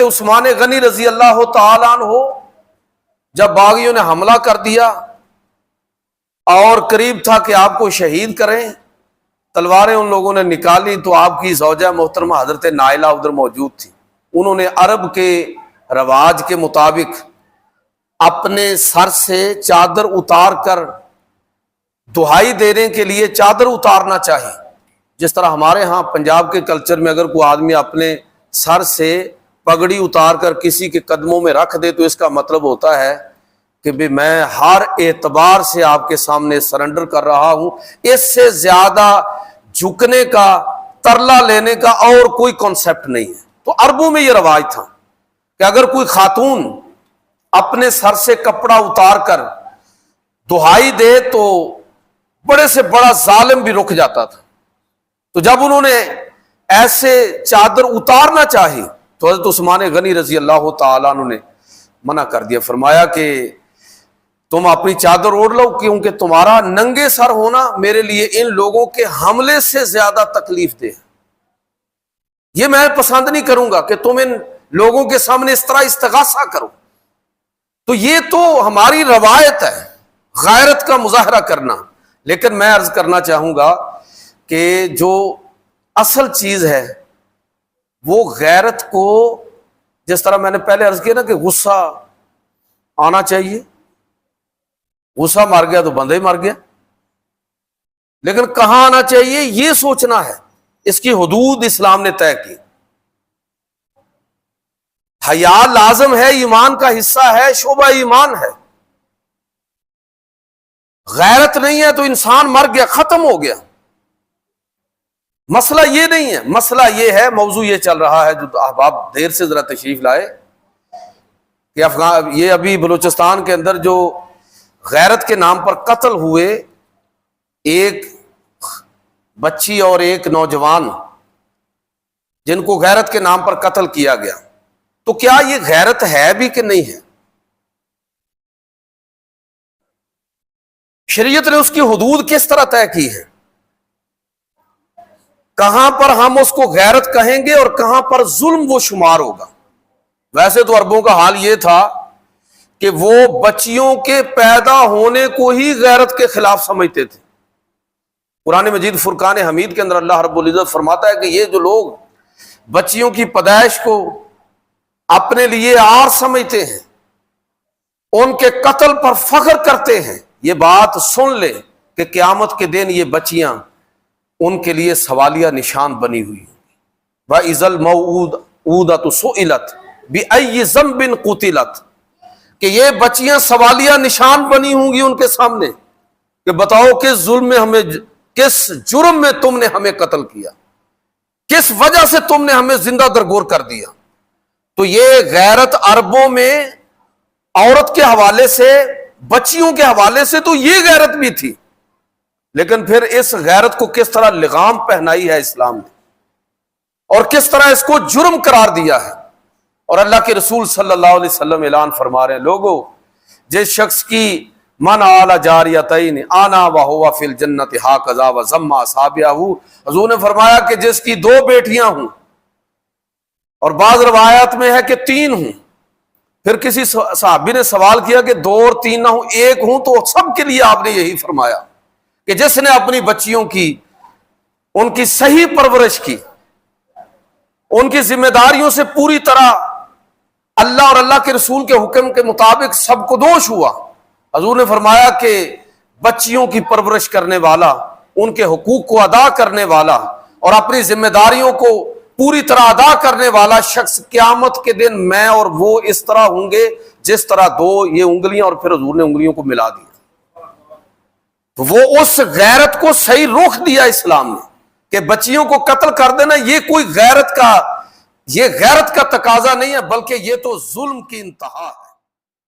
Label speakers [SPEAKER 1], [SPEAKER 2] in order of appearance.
[SPEAKER 1] عثمان غنی رضی اللہ تعالیٰ عنہ جب باغیوں نے حملہ کر دیا اور قریب تھا کہ آپ کو شہید کریں، تلواریں ان لوگوں نے نکالی تو آپ کی زوجہ محترمہ حضرت نائلہ ادھر موجود تھی. انہوں نے عرب کے رواج کے مطابق اپنے سر سے چادر اتار کر دہائی دینے کے لیے چادر اتارنا چاہیے. جس طرح ہمارے ہاں پنجاب کے کلچر میں اگر کوئی آدمی اپنے سر سے پگڑی اتار کر کسی کے قدموں میں رکھ دے تو اس کا مطلب ہوتا ہے کہ بھی میں ہر اعتبار سے آپ کے سامنے سرنڈر کر رہا ہوں. اس سے زیادہ جھکنے کا، ترلا لینے کا اور کوئی کانسیپٹ نہیں ہے. تو عربوں میں یہ رواج تھا کہ اگر کوئی خاتون اپنے سر سے کپڑا اتار کر دہائی دے تو بڑے سے بڑا ظالم بھی رک جاتا تھا. تو جب انہوں نے ایسے چادر اتارنا چاہی تو حضرت عثمان غنی رضی اللہ تعالیٰ عنہ نے منع کر دیا. فرمایا کہ تم اپنی چادر اوڑھ لو، کیونکہ تمہارا ننگے سر ہونا میرے لیے ان لوگوں کے حملے سے زیادہ تکلیف دہ. یہ میں پسند نہیں کروں گا کہ تم ان لوگوں کے سامنے اس طرح استغاثہ کرو. تو یہ تو ہماری روایت ہے غیرت کا مظاہرہ کرنا. لیکن میں عرض کرنا چاہوں گا کہ جو اصل چیز ہے وہ غیرت کو، جس طرح میں نے پہلے عرض کیا نا کہ غصہ آنا چاہیے، غصہ مر گیا تو بندہ ہی مر گیا، لیکن کہاں آنا چاہیے یہ سوچنا ہے. اس کی حدود اسلام نے طے کی. حیا لازم ہے، ایمان کا حصہ ہے، شعبہ ایمان ہے. غیرت نہیں ہے تو انسان مر گیا، ختم ہو گیا. مسئلہ یہ نہیں ہے، مسئلہ یہ ہے، موضوع یہ چل رہا ہے جو احباب دیر سے ذرا تشریف لائے کہ یہ ابھی بلوچستان کے اندر جو غیرت کے نام پر قتل ہوئے، ایک بچی اور ایک نوجوان جن کو غیرت کے نام پر قتل کیا گیا، تو کیا یہ غیرت ہے بھی کہ نہیں ہے؟ شریعت نے اس کی حدود کس طرح طے کی ہے؟ کہاں پر ہم اس کو غیرت کہیں گے اور کہاں پر ظلم وہ شمار ہوگا؟ ویسے تو عربوں کا حال یہ تھا کہ وہ بچیوں کے پیدا ہونے کو ہی غیرت کے خلاف سمجھتے تھے. قرآن مجید فرقان حمید کے اندر اللہ رب العزت فرماتا ہے کہ یہ جو لوگ بچیوں کی پیدائش کو اپنے لیے عار سمجھتے ہیں، ان کے قتل پر فخر کرتے ہیں، یہ بات سن لے کہ قیامت کے دن یہ بچیاں ان کے لیے سوالیہ نشان بنی ہوئی ہیں. وَإِذَا الْمَوْعُودَةُ سُئِلَتْ بِأَيِّ ذَنبٍ قُتِلَتْ، کہ یہ بچیاں سوالیہ نشان بنی ہوں گی ان کے سامنے کہ بتاؤ کس ظلم میں ہمیں، کس جرم میں تم نے ہمیں قتل کیا، کس وجہ سے تم نے ہمیں زندہ درگور کر دیا. تو یہ غیرت عربوں میں عورت کے حوالے سے، بچیوں کے حوالے سے تو یہ غیرت بھی تھی، لیکن پھر اس غیرت کو کس طرح لغام پہنائی ہے اسلام نے، اور کس طرح اس کو جرم قرار دیا ہے. اور اللہ کے رسول صلی اللہ علیہ وسلم اعلان فرما رہے ہیں، لوگوں جس شخص کی من آل جاریتین آنا وہو فی الجنت ہاکذا وذم اصحابہ، حضور نے فرمایا کہ جس کی 2 بیٹیاں ہوں، اور بعض روایات میں ہے کہ 3 ہوں. پھر کسی صحابی نے سوال کیا کہ 2 اور 3 نہ ہوں، 1 ہوں، تو سب کے لیے آپ نے یہی فرمایا کہ جس نے اپنی بچیوں کی، ان کی صحیح پرورش کی، ان کی ذمہ داریوں سے پوری طرح اللہ اور اللہ کے رسول کے حکم کے مطابق سب کو دوش ہوا. حضور نے فرمایا کہ بچیوں کی پرورش کرنے والا، ان کے حقوق کو ادا کرنے والا اور اپنی ذمہ داریوں کو پوری طرح ادا کرنے والا شخص قیامت کے دن میں اور وہ اس طرح ہوں گے جس طرح 2 یہ انگلیاں، اور پھر حضور نے انگلیوں کو ملا دیا. تو وہ اس غیرت کو صحیح رخ دیا اسلام نے کہ بچیوں کو قتل کر دینا یہ کوئی غیرت کا تقاضا نہیں ہے، بلکہ یہ تو ظلم کی انتہا ہے.